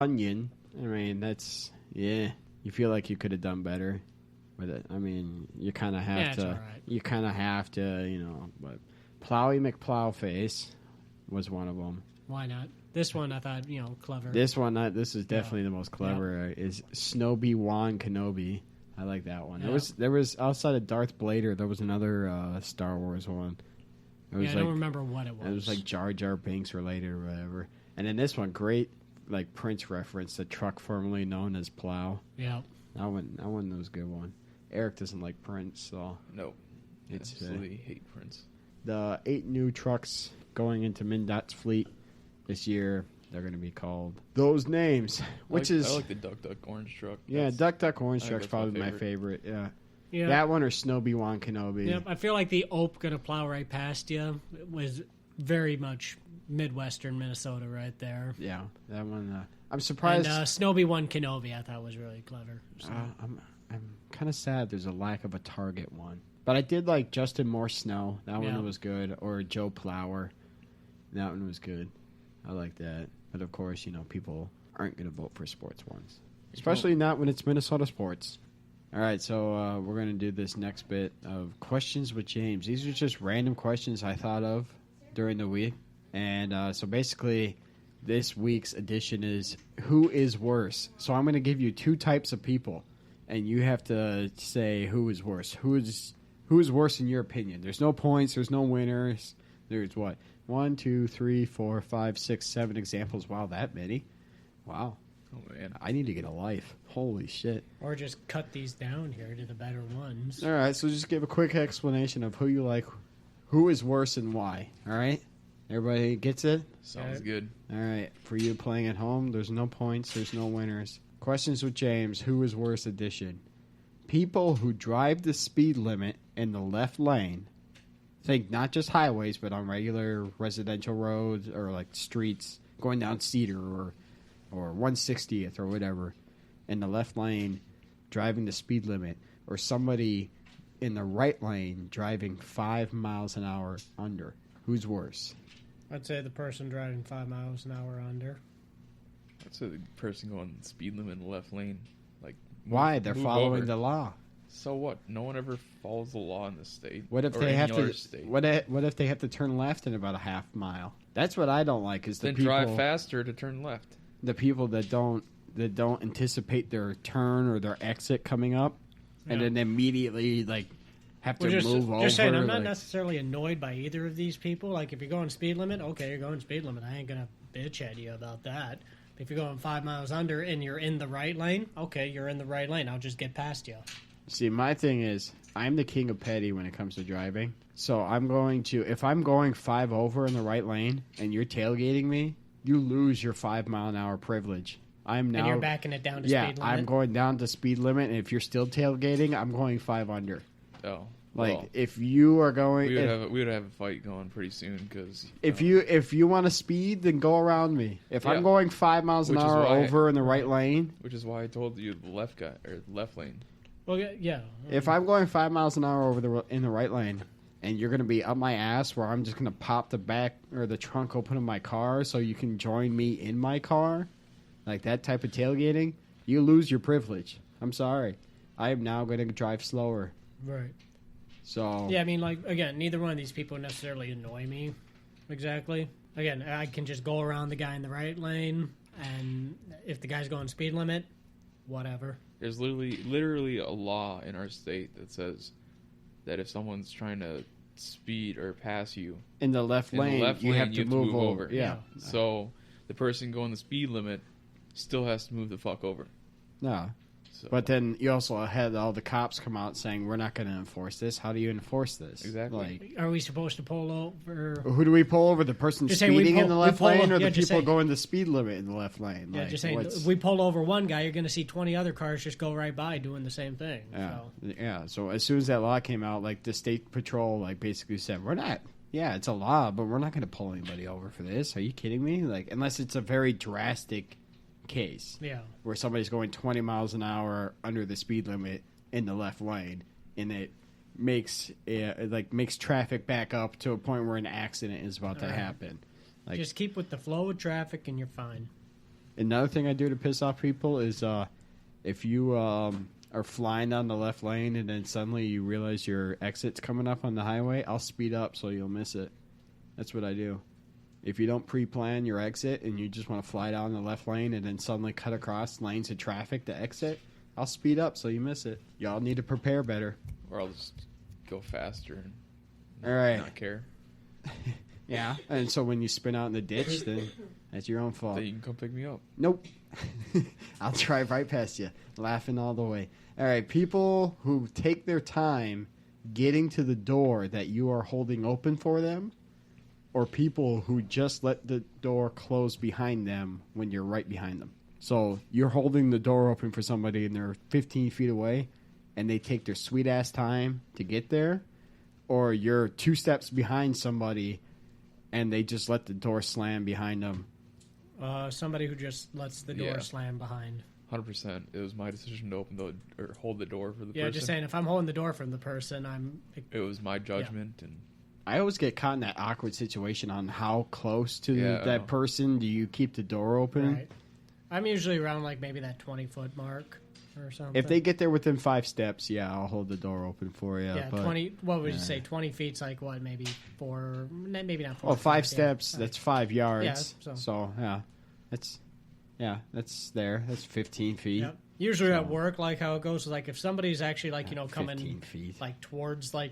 onion. I mean, that's You feel like you could have done better with it. I mean, you kind of have to. Right. You kind of have to, But Plowy McPlowface was one of them. Why not? This one I thought, clever. This one, this is definitely the most clever. Is Snowy Wan Kenobi. I like that one. Yeah. There was outside of Darth Blader, there was another Star Wars one. I don't remember what it was. It was like Jar Jar Binks related or whatever. And then this one, great like Prince reference, the truck formerly known as Plow. Yeah. That one was a good one. Eric doesn't like Prince, so no, it's absolutely hate Prince. The 8 new trucks going into MnDOT's fleet this year. They're going to be called those names, I like the Duck Duck Orange truck. Yeah, Duck Duck Orange truck's probably my favorite. Yeah. Yeah. That one or Snowy Wan Kenobi. Yep, I feel like the Ope gonna plow right past you was very much Midwestern Minnesota right there. Yeah, that one. I'm surprised. And Snowy Wan Kenobi I thought was really clever. So. I'm kind of sad there's a lack of a Target one. But I did like Justin Moore Snow. That one was good. Or Joe Plower. That one was good. I like that. But of course, people aren't going to vote for sports ones. Especially not when it's Minnesota sports. All right, so we're going to do this next bit of Questions with James. These are just random questions I thought of during the week. And so basically, this week's edition is Who is Worse? So I'm going to give you 2 types of people, and you have to say who is worse. Who is worse in your opinion? There's no points. There's no winners. There's what? 1, 2, 3, 4, 5, 6, 7 examples. Wow, that many. Wow. Oh, man. I need to get a life. Holy shit. Or just cut these down here to the better ones. All right, so just give a quick explanation of who you like, who is worse, and why. All right? Everybody gets it? Sounds good. All right. For you playing at home, there's no points. There's no winners. Questions with James. Who is worse edition. People who drive the speed limit in the left lane. Think not just highways, but on regular residential roads or like streets, going down Cedar or 160th or whatever, in the left lane driving the speed limit, or somebody in the right lane driving 5 miles an hour under. Who's worse? I'd say the person driving 5 miles an hour under. I'd say the person going the speed limit in the left lane. Why? They're following the law. So what? No one ever follows the law in this state. What if they have to? What if they have to turn left in about a half mile? That's what I don't like. Is the people drive faster to turn left. The people that don't anticipate their turn or their exit coming up, and then immediately have to move over. Just saying, I'm not necessarily annoyed by either of these people. Like, if you're going speed limit, okay, you're going speed limit. I ain't gonna bitch at you about that. If you're going 5 miles under and you're in the right lane, okay, you're in the right lane. I'll just get past you. See, my thing is, I'm the king of petty when it comes to driving. So if I'm going 5 over in the right lane and you're tailgating me, you lose your 5 mile an hour privilege. And you're backing it down to speed limit? Yeah, I'm going down to speed limit, and if you're still tailgating, I'm going 5 under. Oh. If you are going... We would have a fight going pretty soon, because... If you want to speed, then go around me. If I'm going 5 miles an hour over in the right lane... Which is why I told you the left lane. Well, yeah. If I'm going 5 miles an hour in the right lane, and you're going to be up my ass where I'm just going to pop the back or the trunk open of my car so you can join me in my car, like that type of tailgating, you lose your privilege. I'm sorry. I am now going to drive slower. Right. So... Yeah, I mean, again, neither one of these people necessarily annoy me. Exactly. Again, I can just go around the guy in the right lane, and if the guy's going speed limit, whatever. There's literally a law in our state that says that if someone's trying to speed or pass you in the left lane, you have to move over. Yeah. So the person going the speed limit still has to move the fuck over. No. So. But then you also had all the cops come out saying, we're not going to enforce this. How do you enforce this? Exactly. Are we supposed to pull over? Who do we pull over? The person speeding in the left lane or the people going the speed limit in the left lane? Yeah, just saying, if we pull over one guy, you're going to see 20 other cars just go right by doing the same thing. Yeah. Yeah. So as soon as that law came out, the state patrol basically said, we're not. Yeah, it's a law, but we're not going to pull anybody over for this. Are you kidding me? Unless it's a very drastic case, where somebody's going 20 miles an hour under the speed limit in the left lane, and it makes traffic back up to a point where an accident is about to happen. Just keep with the flow of traffic, and you're fine. Another thing I do to piss off people is if you are flying down the left lane and then suddenly you realize your exit's coming up on the highway, I'll speed up so you'll miss it. That's what I do. If you don't pre-plan your exit and you just want to fly down the left lane and then suddenly cut across lanes of traffic to exit, I'll speed up so you miss it. Y'all need to prepare better. Or I'll just go faster and All right. not care. Yeah, and so when you spin out in the ditch, then that's your own fault. Then you can come pick me up. Nope. I'll drive right past you, laughing all the way. All right, people who take their time getting to the door that you are holding open for them, or people who just let the door close behind them when you're right behind them. So you're holding the door open for somebody and they're 15 feet away, and they take their sweet-ass time to get there, or you're 2 steps behind somebody and they just let the door slam behind them. Somebody who just lets the door slam behind. 100%. It was my decision to hold the door for the person. Yeah, just saying, if I'm holding the door from the person, It was my judgment, and I always get caught in that awkward situation on how close to that person do you keep the door open. Right. I'm usually around like maybe that 20-foot mark or something. If they get there within 5 steps, I'll hold the door open for you. Yeah, but, 20. What would you say? 20 feet's like what? Maybe 4. Maybe not 4. Oh, 5 steps. That's 5 yards. Yeah, so that's there. That's 15 feet. Yep. Usually at work, like how it goes, like if somebody's actually like coming 15 feet. like towards like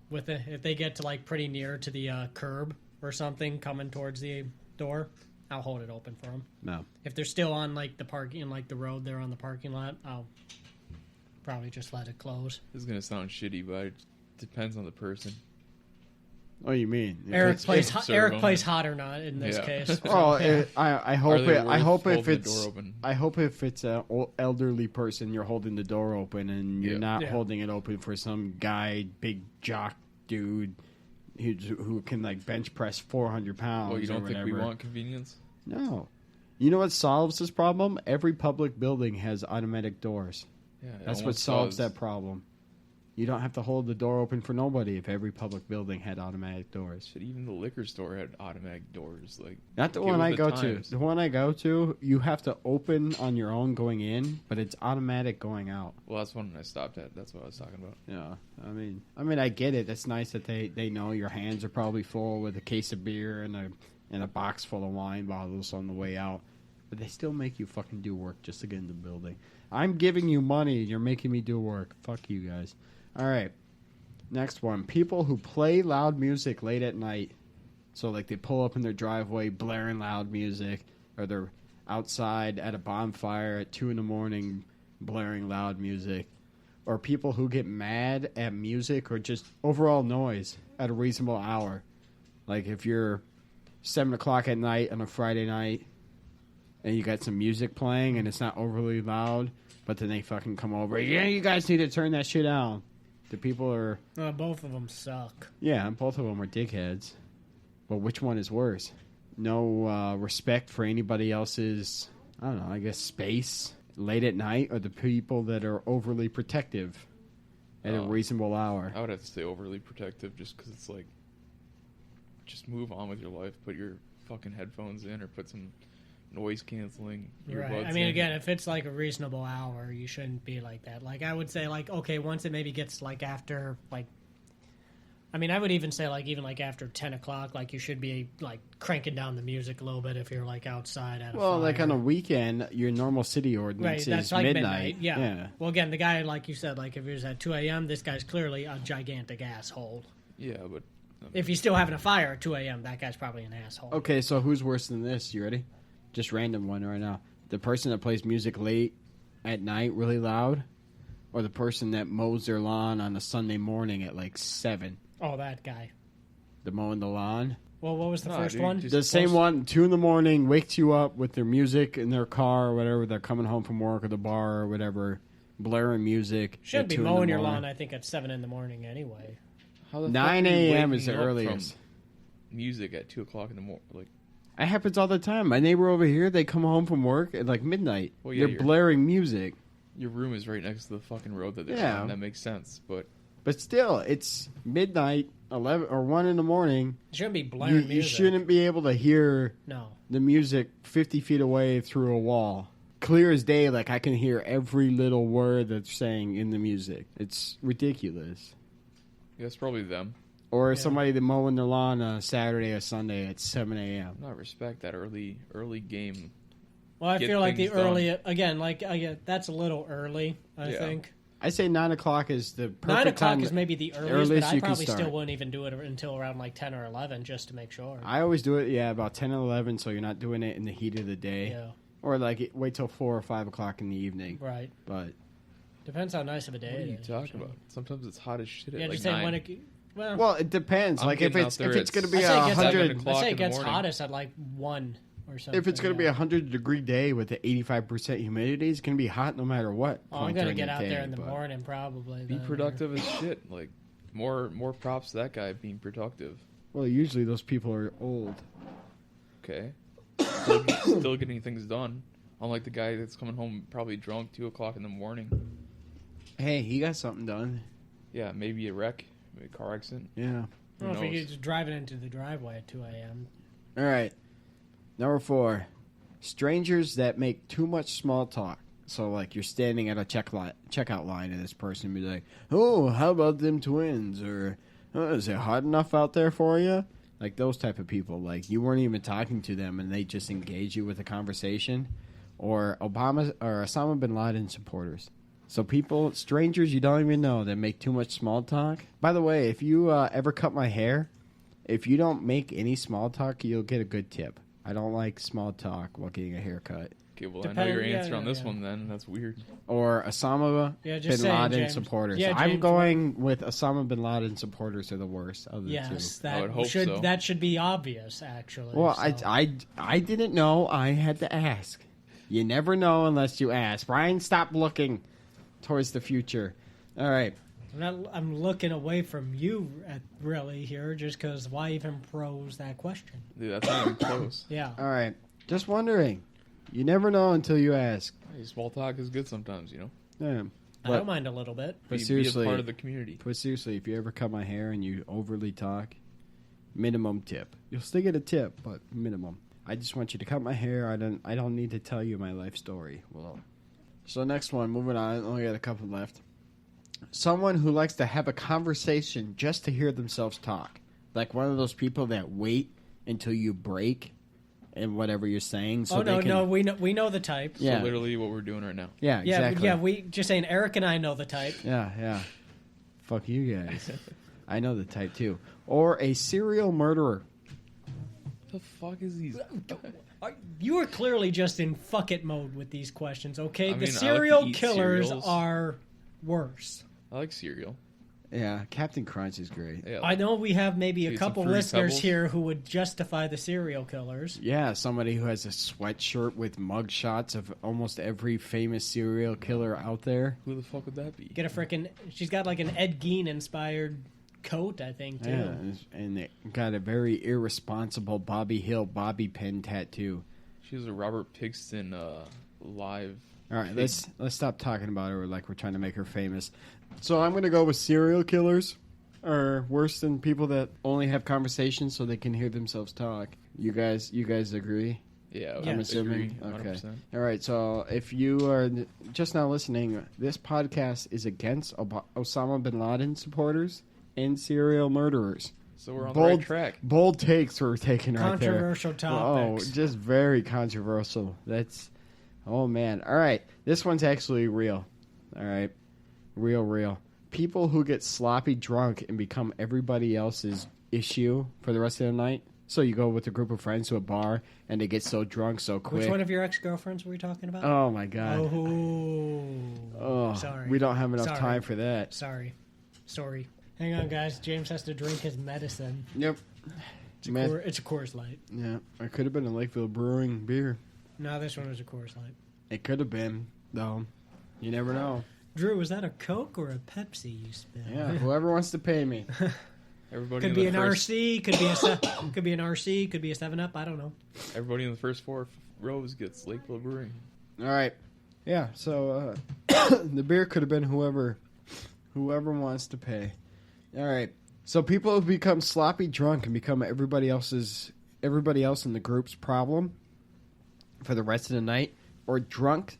with it, if they get to like pretty near to the curb or something coming towards the door, I'll hold it open for them. No. If they're still on like the parking, like the road, they're on the parking lot, I'll probably just let it close. this is gonna sound shitty, but it depends on the person. What do you mean? Eric plays hot or not in this case. Oh, I hope I hope if it's an elderly person, you're holding the door open and you're not holding it open for some guy, big jock dude who can like bench press 400 pounds. Well, you don't or think whatever. we want convenience? No. You know what solves this problem? Every public building has automatic doors. Yeah, That's what solves that problem. You don't have to hold the door open for nobody if every public building had automatic doors. Shit, even the liquor store had automatic doors. Like, not the one I go to. The one I go to, you have to open on your own going in, but it's automatic going out. Well, that's one I stopped at. That's what I was talking about. Yeah, I mean, I get it. It's nice that they know your hands are probably full with a case of beer and a box full of wine bottles on the way out, but they still make you fucking do work just to get in the building. I'm giving you money. You're making me do work. Fuck you guys. All right, next one. People who play loud music late at night. So, like, they pull up in their driveway blaring loud music, or they're outside at a bonfire at 2 in the morning blaring loud music. Or people who get mad at music or just overall noise at a reasonable hour. Like, if you're 7 o'clock at night on a Friday night and you got some music playing and it's not overly loud, but then they fucking come over, you guys need to turn that shit down. The people are... both of them suck. Yeah, both of them are dickheads. But which one is worse? No respect for anybody else's, I don't know, I guess space late at night, or the people that are overly protective at a reasonable hour? I would have to say overly protective just because it's like, just move on with your life. Put your fucking headphones in or put some noise canceling earbuds. Right. I mean, again, if it's like a reasonable hour, you shouldn't be like that. Like, I would say, like, okay, once it maybe gets like after, like, I mean, I would even say like even like after 10 o'clock, like you should be like cranking down the music a little bit if you're like outside at a fire. Like on a weekend, your normal city ordinance that's is like midnight. Yeah. Well, again, the guy, like you said, like if it was at 2 a.m., this guy's clearly a gigantic asshole. Yeah, but if he's still having a fire at 2 a.m., that guy's probably an asshole. Okay, so who's worse than this? You ready? Just random one right now. The person that plays music late at night really loud, or the person that mows their lawn on a Sunday morning at like 7? Oh, that guy. The mowing the lawn? Well, what was the first one? The same one, 2 in the morning, wakes you up with their music in their car or whatever. They're coming home from work or the bar or whatever, blaring music. Should be mowing your lawn, I think, at 7 in the morning anyway. 9 a.m. is the earliest. Music at 2 o'clock in the morning. Like, it happens all the time. My neighbor over here, they come home from work at like midnight. Well, yeah, they're blaring music. Your room is right next to the fucking road that they're on. That makes sense, But still, it's midnight, 11 or 1 in the morning. You shouldn't be blaring music. You shouldn't be able to hear the music 50 feet away through a wall. Clear as day, like I can hear every little word that's saying in the music. It's ridiculous. Yeah, it's probably them. Or somebody that mowing their lawn on a Saturday or Sunday at 7 a.m. Not respect that early game. Well, I Get feel like the things done. early again, that's a little early. I think I say 9 o'clock is the perfect 9 o'clock time. is maybe the earliest, earliest but I you can probably start. still wouldn't even do it until around like 10 or 11 just to make sure. I always do it, about 10 and 11, so you're not doing it in the heat of the day. Yeah, Or like wait till 4 or 5 o'clock in the evening. right. But Depends how nice of a day What are it you is. talking about? Sometimes it's hot as shit at Yeah, like just saying 9. when it. well, it depends. I'm like if getting it's out there going to at be I say it gets 100, 7 I o'clock say in it the gets morning. hottest at like 1 or something. if it's going to be 100-degree day with the 85% humidity, it's going to be hot no matter what. Oh, I'm point gonna during get the out day, there in the but- morning probably. Be then. productive as shit. Like more props to that guy being productive. Well, usually those people are old. Okay, still getting things done. Unlike the guy that's coming home probably drunk 2 o'clock in the morning. Hey, he got something done. Yeah, maybe a wreck, maybe a car accident. Yeah. I don't know if knows? you're just driving into the driveway at 2 a.m. All right. Number 4. Strangers that make too much small talk. So, like, you're standing at a checkout line, and this person be like, "Oh, how about them twins?" Or, "Oh, is it hot enough out there for you?" Like, those type of people. Like, you weren't even talking to them, and they just engage you with a conversation. Or Osama Bin Laden supporters. So strangers you don't even know that make too much small talk. By the way, if you ever cut my hair, if you don't make any small talk, you'll get a good tip. I don't like small talk while getting a haircut. Okay, well I know your yeah, answer on yeah, this yeah. one then. That's weird. Or Osama Yeah, Bin just saying, Laden James. supporters. Yeah, I'm James, going with Osama Bin Laden supporters are the worst of the Yes, two. I would that hope should so. that should be obvious actually. Well, so. I didn't know. I had to ask. You never know unless you ask. Brian, stop looking towards the future. All right. I'm looking away from you really here just because why even pose that question? Dude, that's not even close. Yeah. All right. Just wondering. You never know until you ask. Hey, small talk is good sometimes, you know. Yeah. I don't mind a little bit. But Be seriously, a part of the community. if you ever cut my hair and you overly talk, minimum tip. You'll still get a tip, but minimum. I just want you to cut my hair. I don't need to tell you my life story. Well, so next one, moving on. Only got a couple left. Someone who likes to have a conversation just to hear themselves talk. Like one of those people that wait until you break and whatever you're saying. So we know the type. Yeah. So literally what we're doing right now. Yeah, exactly. Yeah, we just saying Eric and I know the type. Yeah. Fuck you guys. I know the type too. Or a serial murderer. What the fuck is these? You are clearly just in fuck it mode with these questions, okay? I mean, I the like to serial eat killers cereals. are worse. I like cereal. Yeah, Captain Crunch is great. Yeah, I know we have maybe a Eat some couple Fruity listeners Pebbles. here who would justify the serial killers. Yeah, somebody who has a sweatshirt with mug shots of almost every famous serial killer out there. who the fuck would that be? Get a freaking. She's got like an Ed Gein inspired coat, I think, too. Yeah, and it got a very irresponsible Bobby Hill bobby pin tattoo. She was a Robert Pigston live. All right, let's stop talking about her like we're trying to make her famous. So I'm going to go with serial killers are worse than people that only have conversations so they can hear themselves talk. You guys agree? Yeah, Yeah. I'm assuming. Agree, Okay. 100%. All right. So if you are just now listening, this podcast is against Osama bin Laden supporters and serial murderers. So we're on the right track. Bold takes we're taking right there. Controversial topics. Oh, just very controversial. That's, oh man. All right. This one's actually real. All right. Real. People who get sloppy drunk and become everybody else's issue for the rest of the night. So you go with a group of friends to a bar and they get so drunk so quick. Which one of your ex-girlfriends were we talking about? Oh my god. Oh, sorry. We don't have enough Sorry. time for that. Sorry. Hang on, guys. James has to drink his medicine. Yep. It's a Coors Light. Yeah. It could have been a Lakeville Brewing beer. No, this one was a Coors Light. It could have been, though. You never know. Drew, was that a Coke or a Pepsi you spilled? Yeah, whoever wants to pay me. Everybody Could in be the an first, RC, could be an RC, could be a 7-Up, I don't know. Everybody in the first 4 rows gets Lakeville Brewing. All right. Yeah, so the beer could have been whoever wants to pay. All right. So people have become sloppy drunk and become everybody else in the group's problem. for the rest of the night, or drunk